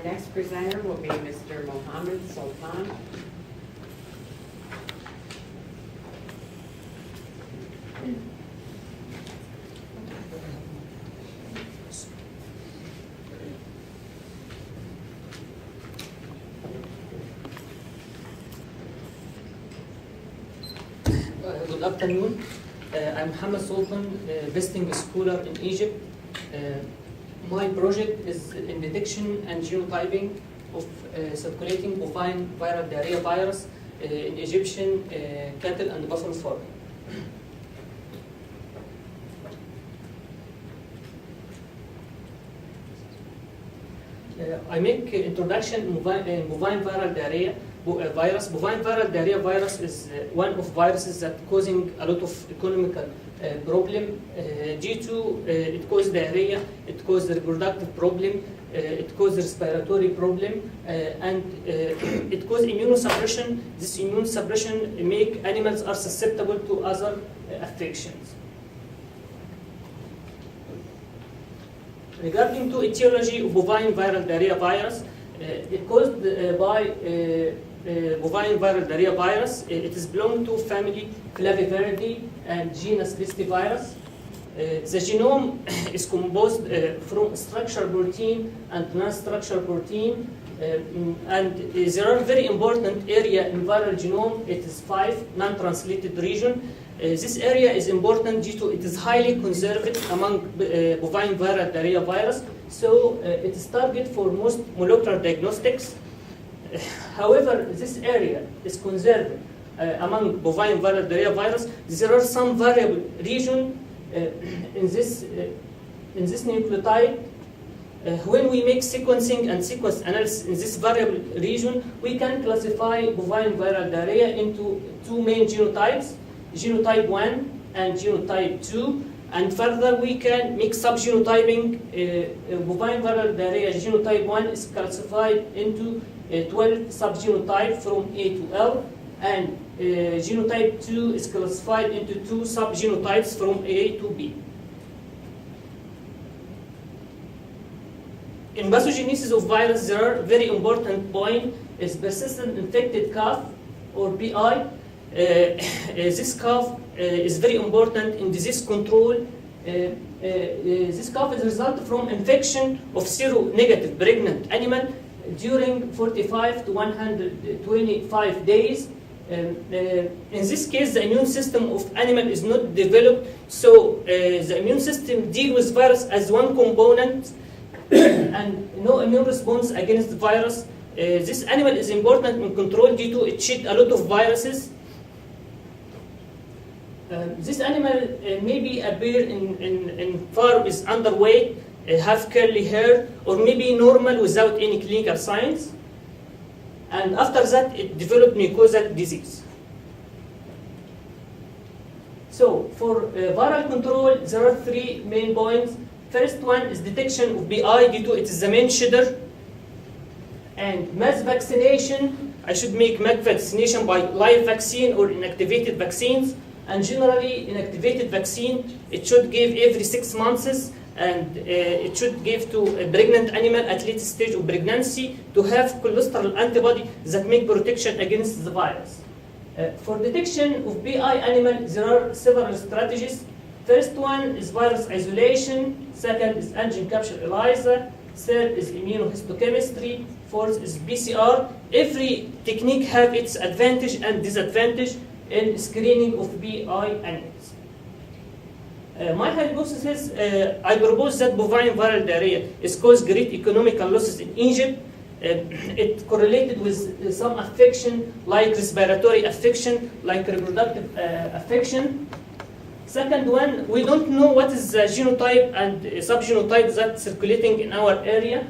next presenter will be Mr. Mohamed A.Soltan. Good afternoon. I'm Mohamed A.Soltan, visiting scholar in Egypt. My project is in detection and genotyping of circulating bovine viral diarrhea virus in Egyptian cattle and buffalo farm. I make introduction in bovine viral diarrhea virus. Bovine viral diarrhea virus is one of viruses that causing a lot of economical problem due to it causes diarrhea, it causes reproductive problem, it causes respiratory problem, and it causes immunosuppression. This immunosuppression make animals are susceptible to other affections. Regarding to etiology of bovine viral diarrhea virus, it caused by bovine viral diarrhea virus. It is belong to family Flaviviridi and genus Listivirus. The genome is composed from structural protein and non-structural protein, and there are very important area in viral genome. It is 5 non-translated region. This area is important due to it is highly conserved among bovine viral diarrhea virus, so it is target for most molecular diagnostics. However, this area is conserved among bovine viral diarrhea virus. There are some variable region in this nucleotide. When we make sequencing and sequence analysis in this variable region, we can classify bovine viral diarrhea into 2 main genotypes, genotype 1 and genotype 2, and further we can make subgenotyping. Bovine viral diarrhea genotype 1 is classified into 12 subgenotypes from A to L, and genotype 2 is classified into 2 subgenotypes from A to B. In pathogenesis of virus, there are very important point is persistent infected cough or PI. This cough is very important in disease control. This cough is a result from infection of seronegative pregnant animal during 45 to 125 days. In this case, the immune system of animal is not developed, so the immune system deals with virus as one component and no immune response against the virus. This animal is important in control due to it shed a lot of viruses. This animal maybe appear in farm is underweight, have curly hair, or maybe normal without any clinical signs. And after that, it developed mucosal disease. So for viral control, there are 3 main points. First one is detection of BI due to it is the main shedder. And mass vaccination, I should make mass vaccination by live vaccine or inactivated vaccines. And generally, inactivated vaccine, it should give every 6 months, and it should give to a pregnant animal at late stage of pregnancy to have cholesterol antibody that make protection against the virus. For detection of BI animal, there are several strategies. First one is virus isolation, second is antigen capture ELISA, third is immunohistochemistry, fourth is PCR. Every technique have its advantage and disadvantage in screening of BI animals. My hypothesis, I propose that bovine viral diarrhea is caused great economical losses in Egypt. It correlated with some affection like respiratory affection, like reproductive affection. Second one, we don't know what is the genotype and subgenotype that's circulating in our area.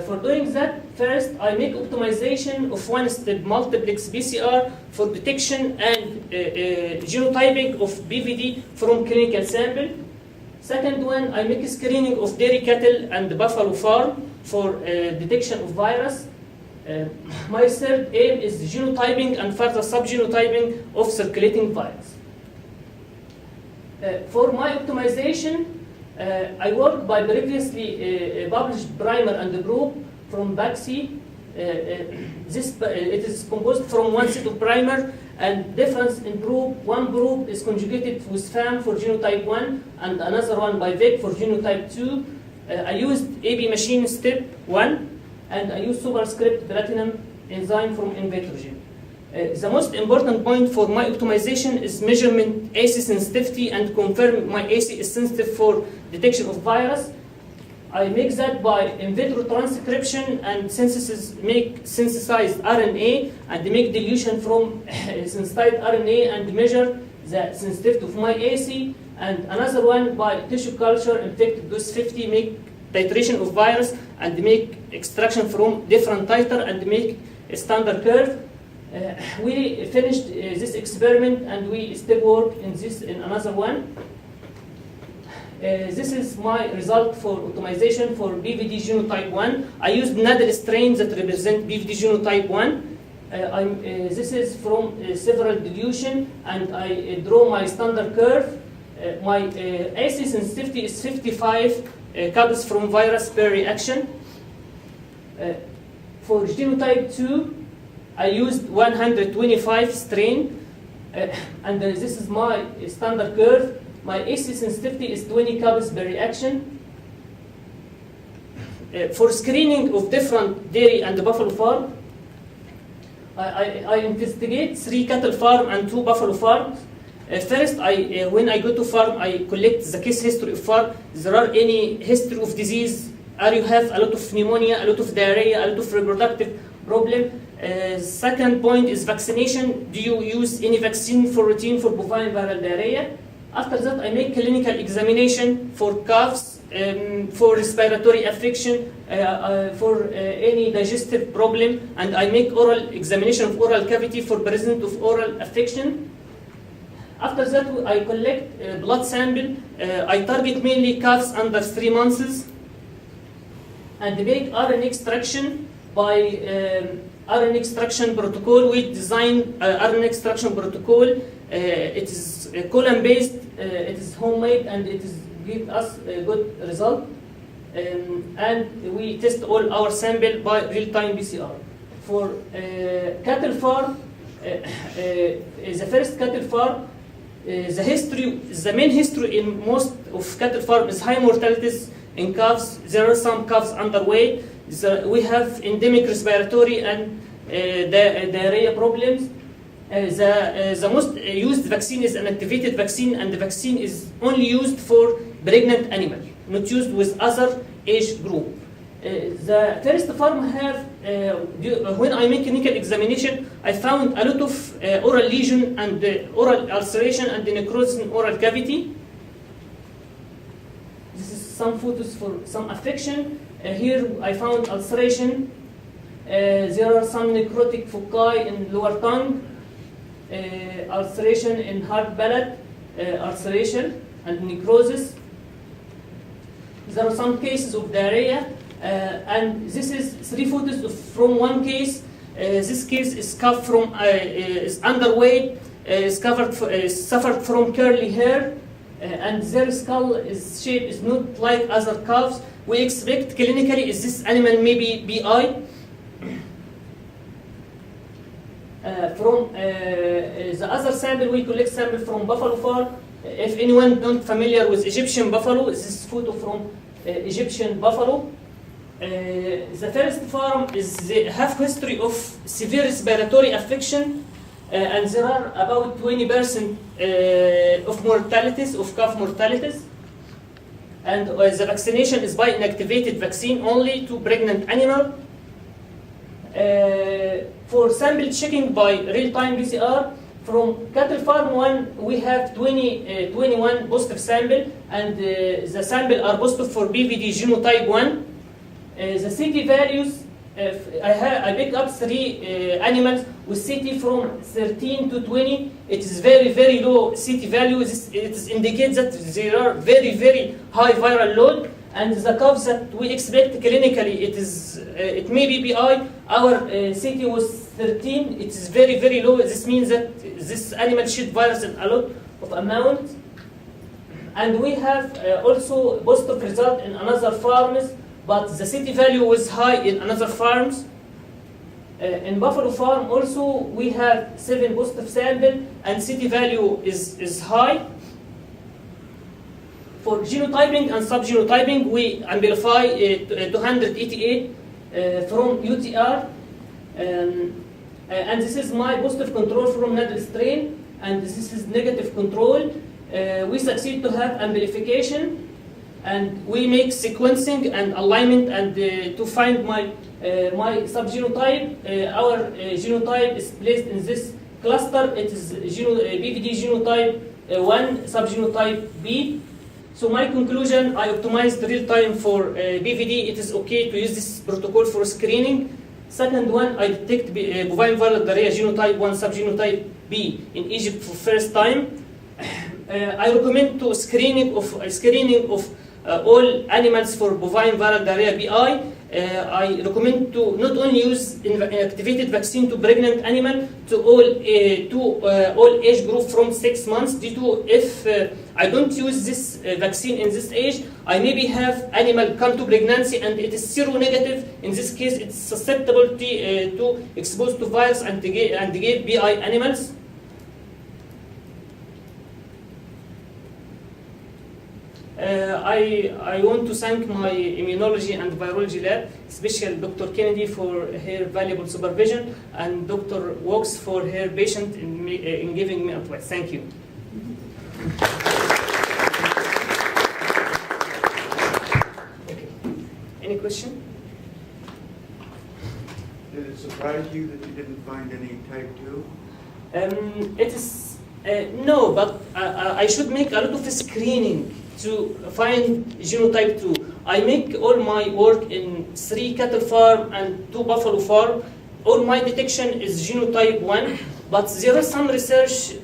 For doing that, first I make optimization of one-step multiplex PCR for detection and genotyping of BVD from clinical sample. Second one, I make screening of dairy cattle and buffalo farm for detection of virus. My third aim is genotyping and further subgenotyping of circulating virus. For my optimization, I worked by previously published primer and group from Baxi. It is composed from one set of primer and difference in group. One group is conjugated with FAM for genotype 1 and another one by VEC for genotype 2. I used AB machine step 1 and I used superscript platinum enzyme from Invitrogen. The most important point for my optimization is measurement AC sensitivity and confirm my AC is sensitive for detection of virus. I make that by in vitro transcription and synthesized RNA and make dilution from synthesized RNA and measure the sensitivity of my AC. And another one by tissue culture, infected dose 50, make titration of virus and make extraction from different titer and make a standard curve. We finished this experiment and we still work in another one. This is my result for optimization for BVD genotype 1. I used NADL strains that represent BVD genotype 1. This is from several dilution, and I draw my standard curve. My AC sensitivity is 55 copies from virus per reaction. For genotype 2, I used 125 strain, and this is my standard curve. My AC sensitivity is 20 copies per reaction. For screening of different dairy and buffalo farm, I investigate 3 cattle farm and 2 buffalo farms. First, when I go to farm, I collect the case history of farm. Is there are any history of disease? Are you have a lot of pneumonia, a lot of diarrhea, a lot of reproductive problem? Second point is vaccination. Do you use any vaccine for routine for bovine viral diarrhea? After that, I make clinical examination for coughs, for respiratory affection, for any digestive problem, and I make oral examination of oral cavity for presence of oral affection. After that, I collect blood sample. I target mainly calves under 3 months, and make RNA extraction by RNA extraction protocol. We design RNA extraction protocol. It is column-based, it is homemade, and it is give us a good result. And we test all our sample by real-time PCR. For cattle farm, the first cattle farm, the main history in most of cattle farm is high mortalities in calves. There are some calves underweight. We have endemic respiratory and diarrhea problems. The most used vaccine is an activated vaccine, and the vaccine is only used for pregnant animals, not used with other age group. The first farm have, when I make clinical examination, I found a lot of oral lesion and oral ulceration and necrosis in oral cavity. This is some photos for some affection. Here I found ulceration. There are some necrotic foci in lower tongue. Ulceration in hard palate, ulceration and necrosis. There are some cases of diarrhea, and this is 3 photos from one case. This case is calf from is underweight, suffered from curly hair, and their skull shape is not like other calves. We expect clinically is this animal maybe BI. From the other sample, we collect sample from buffalo farm. If anyone not familiar with Egyptian buffalo, this is photo from Egyptian buffalo. The first farm is they have history of severe respiratory affection, and there are about 20% of mortalities, of calf mortalities. And the vaccination is by inactivated vaccine only to pregnant animal. For sample checking by real-time PCR, from cattle farm 1, we have 21 positive sample, and the sample are positive for BVD genotype 1. The CT values, I picked up 3 animals with CT from 13 to 20. It is very, very low CT value. It indicates that there are very, very high viral load. And the calves that we expect clinically, it may be BI. Our CT was 13. It is very, very low. This means that this animal shed virus in a lot of amount. And we have also positive result in another farms, but the city value was high in another farms. In Buffalo Farm also we have 7 positive sample and city value is high. For genotyping and subgenotyping, we amplify 288 from UTR. And this is my positive control from Nadal strain, and this is negative control. We succeed to have amplification, and we make sequencing and alignment, and to find my subgenotype. Our genotype is placed in this cluster. It is BVD genotype 1, subgenotype B. So my conclusion, I optimized real time for BVD. It is okay to use this protocol for screening. Second one, I detect bovine viral diarrhea genotype 1, subgenotype B in Egypt for first time. I recommend to screening of all animals for bovine viral diarrhea BI. I recommend to not only use inactivated vaccine to pregnant animal to all age group from 6 months. Due to if I don't use this vaccine in this age, I maybe have animal come to pregnancy and it is seronegative. In this case, it's susceptible to exposed to virus and to give BI animals. I want to thank my immunology and virology lab, especially Dr. Kennedy for her valuable supervision and Dr. Wokes for her patience in giving me advice. Thank you. Okay. Any question? Did it surprise you that you didn't find any type 2? It is no, but I should make a lot of screening to find genotype 2. I make all my work in 3 cattle farm and 2 buffalo farm. All my detection is genotype 1, but there is some research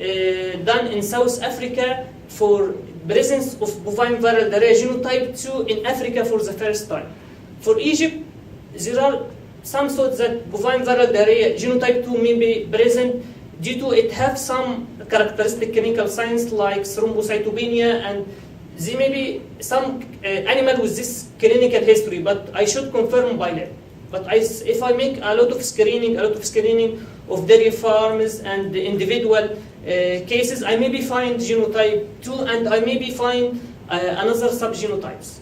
done in South Africa for presence of bovine viral diarrhea genotype 2 in Africa for the first time. For Egypt, there are some thoughts that bovine viral diarrhea genotype 2 may be present due to it have some characteristic clinical signs like thrombocytopenia, and there may be some animal with this clinical history, but I should confirm by lab. But if I make a lot of screening of dairy farms and the individual cases, I maybe find genotype 2 and I maybe find another subgenotypes.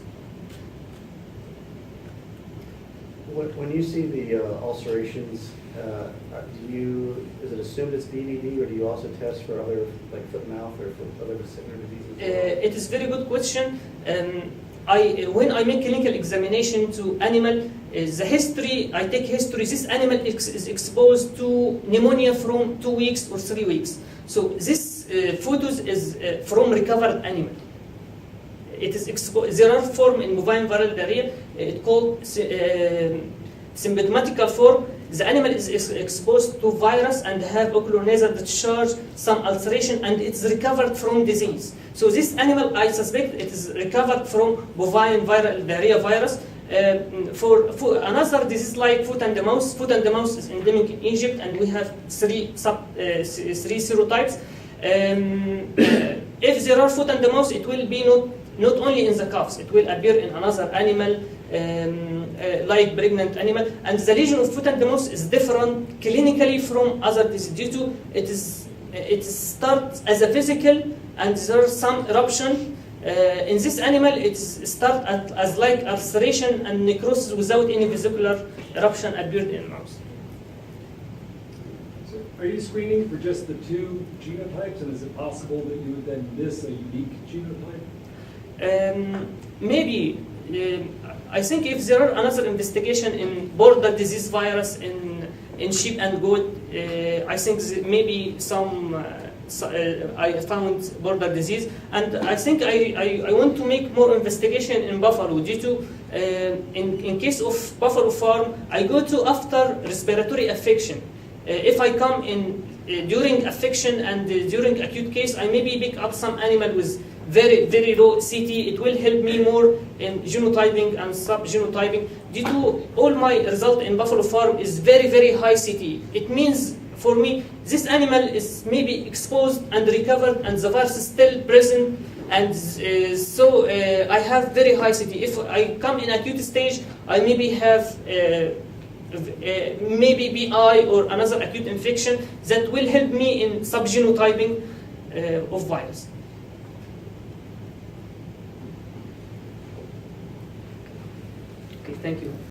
When you see the ulcerations, is it assumed it's BVD, or do you also test for other, like foot and mouth, or for other similar diseases? It is very good question. When I make clinical examination to animal, the history, I take history. This animal is exposed to pneumonia from 2 weeks or 3 weeks. So this photos is from recovered animal. It is exposed. There are form in bovine viral diarrhea. It called symptomatical form. The animal is exposed to virus and have oculonasal discharge, some ulceration, and it's recovered from disease. So this animal, I suspect, it is recovered from bovine viral diarrhea virus. For another disease like foot and mouth is endemic in Egypt, and we have three serotypes. If there are foot and mouth, it will be not only in the calves, it will appear in another animal, like pregnant animal. And the lesion of foot and mouth is different clinically from other diseases due to it starts as a physical, and there are some eruption. In this animal, it starts as like ulceration and necrosis without any vesicular eruption appeared in mouth. So are you screening for just the 2 genotypes, and is it possible that you would then miss a unique genotype? Maybe. I think if there are another investigation in border disease virus in sheep and goat, I think maybe some I found border disease, and I think I want to make more investigation in buffalo due to in case of buffalo farm, I go to after respiratory affection. If I come in during affection and during acute case, I maybe pick up some animal with very, very low CT. It will help me more in genotyping and subgenotyping. Due to all my result in buffalo farm is very, very high CT. It means for me, this animal is maybe exposed and recovered and the virus is still present And so I have very high CT. If I come in acute stage, I maybe have maybe BI or another acute infection that will help me in subgenotyping of virus. Okay, thank you.